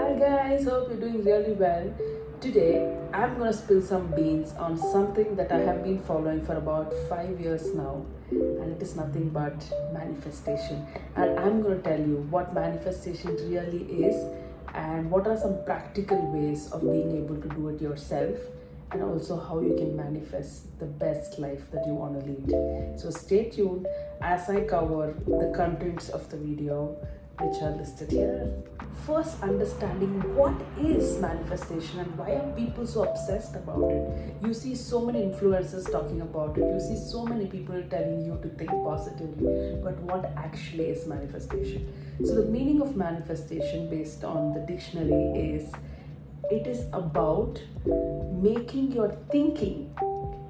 Hi guys, hope you're doing really well. Today, I'm gonna spill some beans on something that I have been following for about 5 years now, and it is nothing but manifestation. And I'm gonna tell you what manifestation really is and what are some practical ways of being able to do it yourself, and also how you can manifest the best life that you want to lead. So, stay tuned as I cover the contents of the video which are listed here. First, understanding what is manifestation and why are people so obsessed about it. You see so many influencers talking about it, you see so many people telling you to think positively, but what actually is manifestation? So, the meaning of manifestation, based on the dictionary, is it is about making your thinking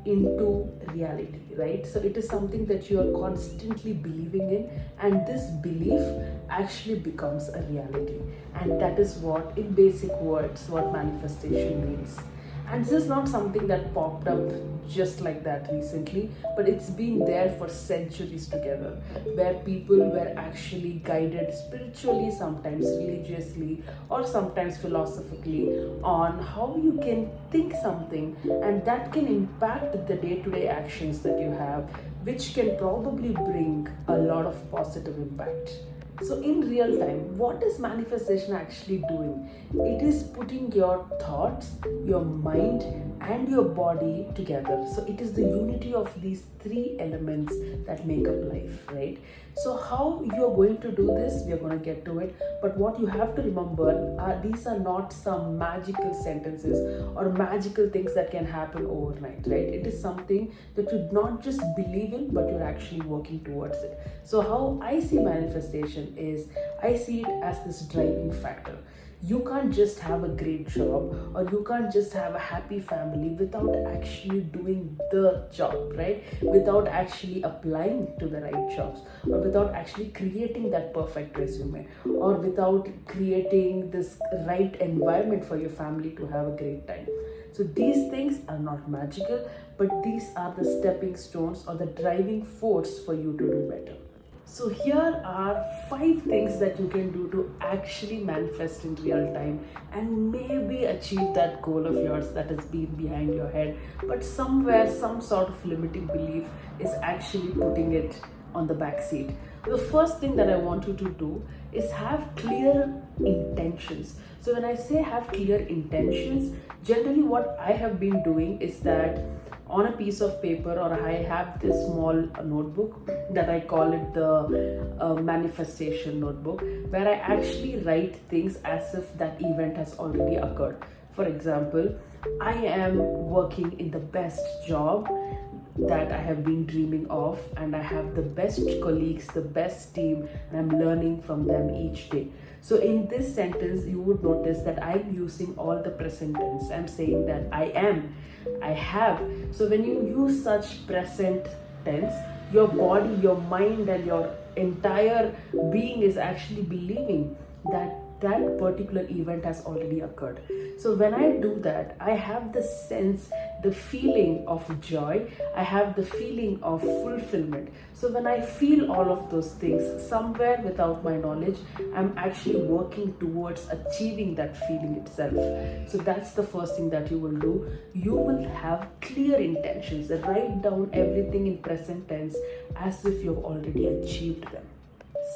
into reality, right? So it is something that you are constantly believing in, and this belief actually becomes a reality. And that is what, in basic words, what manifestation means. And this is not something that popped up just like that recently, but it's been there for centuries together, where people were actually guided spiritually, sometimes religiously, or sometimes philosophically, on how you can think something and that can impact the day to day actions that you have, which can probably bring a lot of positive impact. So, in real time, what is manifestation actually doing? It is putting your thoughts, your mind, and your body together. So, it is the unity of these three elements that make up life, right? So, how you are going to do this, we are going to get to it. But what you have to remember are these are not some magical sentences or magical things that can happen overnight, right? It is something that you not just believe in, but you're actually working towards it. So, how I see manifestation is I see it as this driving factor. You can't just have a great job or you can't just have a happy family without actually doing the job, right? Without actually applying to the right jobs, or without actually creating that perfect resume, or without creating this right environment for your family to have a great time. So these things are not magical, but these are the stepping stones or the driving force for you to do better. So, here are 5 things that you can do to actually manifest in real time and maybe achieve that goal of yours that has been behind your head, but somewhere some sort of limiting belief is actually putting it on the back seat. The first thing that I want you to do is have clear intentions. So, when I say have clear intentions, generally what I have been doing is that on a piece of paper, or I have this small notebook that I call it the manifestation notebook, where I actually write things as if that event has already occurred. For example, I am working in the best job that I have been dreaming of, and I have the best colleagues, the best team, and I'm learning from them each day. So, in this sentence, you would notice that I'm using all the present tense. I'm saying that I am, I have. So, when you use such present tense, your body, your mind, and your entire being is actually believing that that particular event has already occurred. So when I do that, I have the sense, the feeling of joy, I have the feeling of fulfillment. So when I feel all of those things, somewhere without my knowledge, I'm actually working towards achieving that feeling itself. So that's the first thing that you will do. You will have clear intentions. Write down everything in present tense as if you've already achieved them.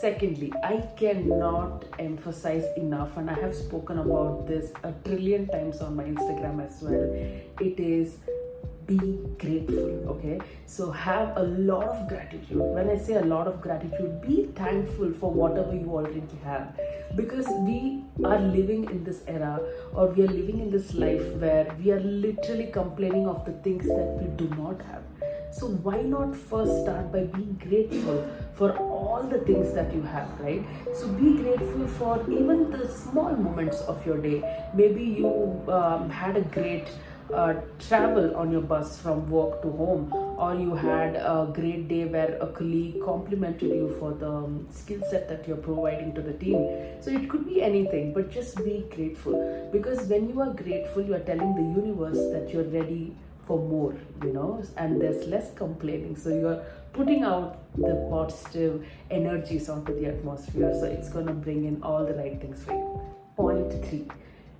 Secondly, I cannot emphasize enough, and I have spoken about this a trillion times on my Instagram as well. It is be grateful, okay? So have a lot of gratitude. When I say a lot of gratitude, be thankful for whatever you already have, because we are living in this era, or we are living in this life where we are literally complaining of the things that we do not have. So why not first start by being grateful for all the things that you have, right? So be grateful for even the small moments of your day. Maybe you had a great travel on your bus from work to home, or you had a great day where a colleague complimented you for the skill set that you're providing to the team. So it could be anything, but just be grateful, because when you are grateful, you are telling the universe that you're ready for more, and there's less complaining. So you're putting out the positive energies onto the atmosphere, so it's going to bring in all the right things for you. Point 3.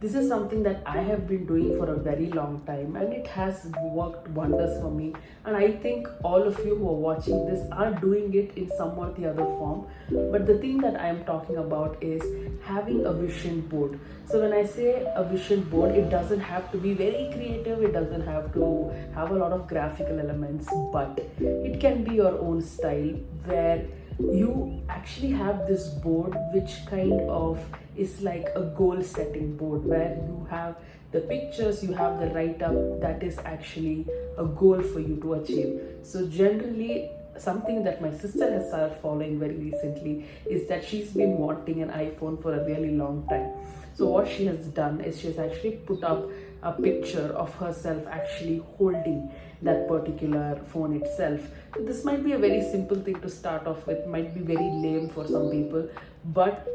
This is something that I have been doing for a very long time and it has worked wonders for me. And I think all of you who are watching this are doing it in some or the other form. But the thing that I am talking about is having a vision board. So when I say a vision board, it doesn't have to be very creative, it doesn't have to have a lot of graphical elements, but it can be your own style where you actually have this board which kind of is like a goal setting board where you have the pictures, you have the write up that is actually a goal for you to achieve. So generally something that my sister has started following very recently is that she's been wanting an iPhone for a really long time. So what she has done is she has actually put up a picture of herself actually holding that particular phone itself. So this might be a very simple thing to start off with, might be very lame for some people, but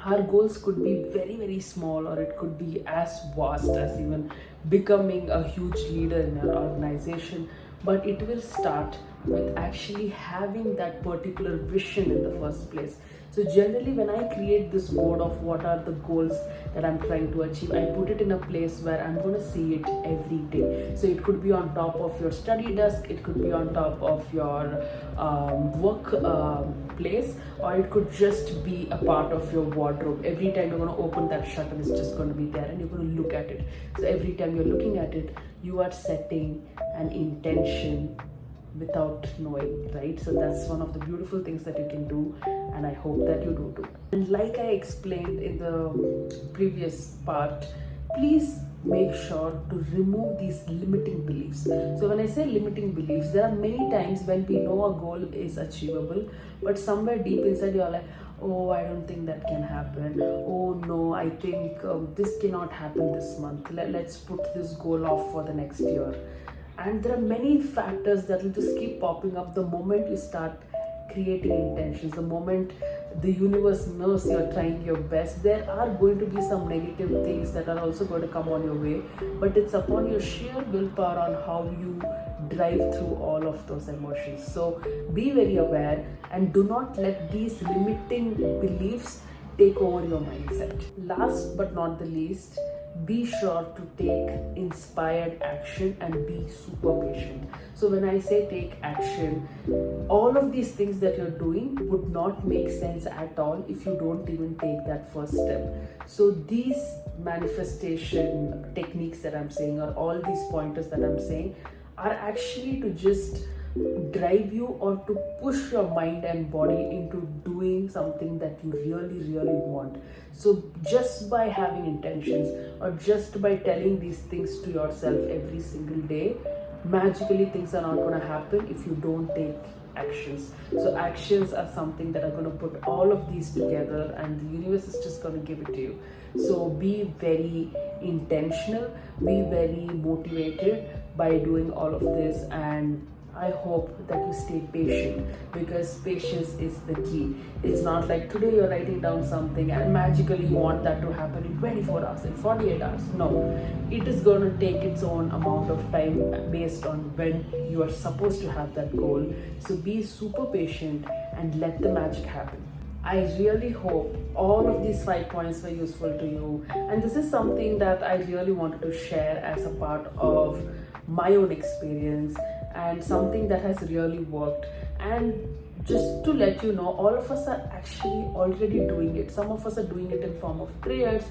our goals could be very, very small, or it could be as vast as even becoming a huge leader in our organization. But it will start with actually having that particular vision in the first place. So generally when I create this board of what are the goals that I'm trying to achieve, I put it in a place where I'm going to see it every day. So it could be on top of your study desk, it could be on top of your work place, or it could just be a part of your wardrobe. Every time you're going to open that shutter, it's just going to be there and you're going to look at it. So every time you're looking at it, you are setting an intention without knowing, right? So that's one of the beautiful things that you can do, and I hope that you do too. And like I explained in the previous part, please make sure to remove these limiting beliefs. So when I say limiting beliefs, there are many times when we know a goal is achievable, but somewhere deep inside you're like, oh, I don't think that can happen. Oh no, I think this cannot happen this month. Let's put this goal off for the next year. And there are many factors that will just keep popping up the moment you start creating intentions. The moment the universe knows you're trying your best, there are going to be some negative things that are also going to come on your way, but it's upon your sheer willpower on how you drive through all of those emotions. So be very aware and do not let these limiting beliefs take over your mindset. Last but not the least, be sure to take inspired action and be super patient. So when I say take action, all of these things that you're doing would not make sense at all if you don't even take that first step. So these manifestation techniques that I'm saying, or all these pointers that I'm saying, are actually to just drive you or to push your mind and body into doing something that you really, really want. So just by having intentions or just by telling these things to yourself every single day, magically things are not going to happen if you don't take actions. So actions are something that are going to put all of these together, and the universe is just going to give it to you. So be very intentional, be very motivated by doing all of this, and I hope that you stay patient, because patience is the key. It's not like today you're writing down something and magically you want that to happen in 24 hours, in 48 hours. No, it is going to take its own amount of time based on when you are supposed to have that goal. So be super patient and let the magic happen. I really hope all of these 5 points were useful to you, and this is something that I really wanted to share as a part of my own experience and something that has really worked. And just to let you know, all of us are actually already doing it. Some of us are doing it in form of prayers,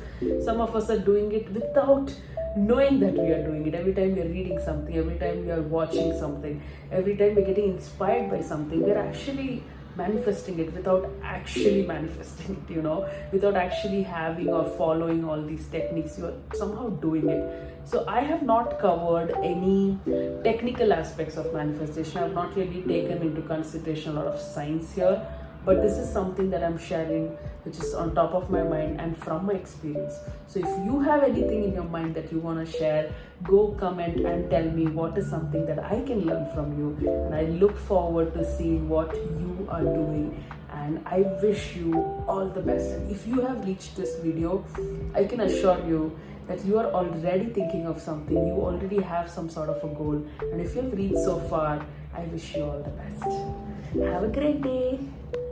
some of us are doing it without knowing that we are doing it. Every time we are reading something, every time we are watching something, every time we're getting inspired by something, we're actually manifesting it without actually manifesting it, without actually having or following all these techniques. You're somehow doing it. So I have not covered any technical aspects of manifestation. I've not really taken into consideration a lot of science here, but this is something that I'm sharing which is on top of my mind and from my experience. So if you have anything in your mind that you want to share, go comment and tell me what is something that I can learn from you, and I look forward to seeing what you are doing, and I wish you all the best. And if you have reached this video, I can assure you that you are already thinking of something, you already have some sort of a goal, and if you have reached so far, I wish you all the best. Have a great day.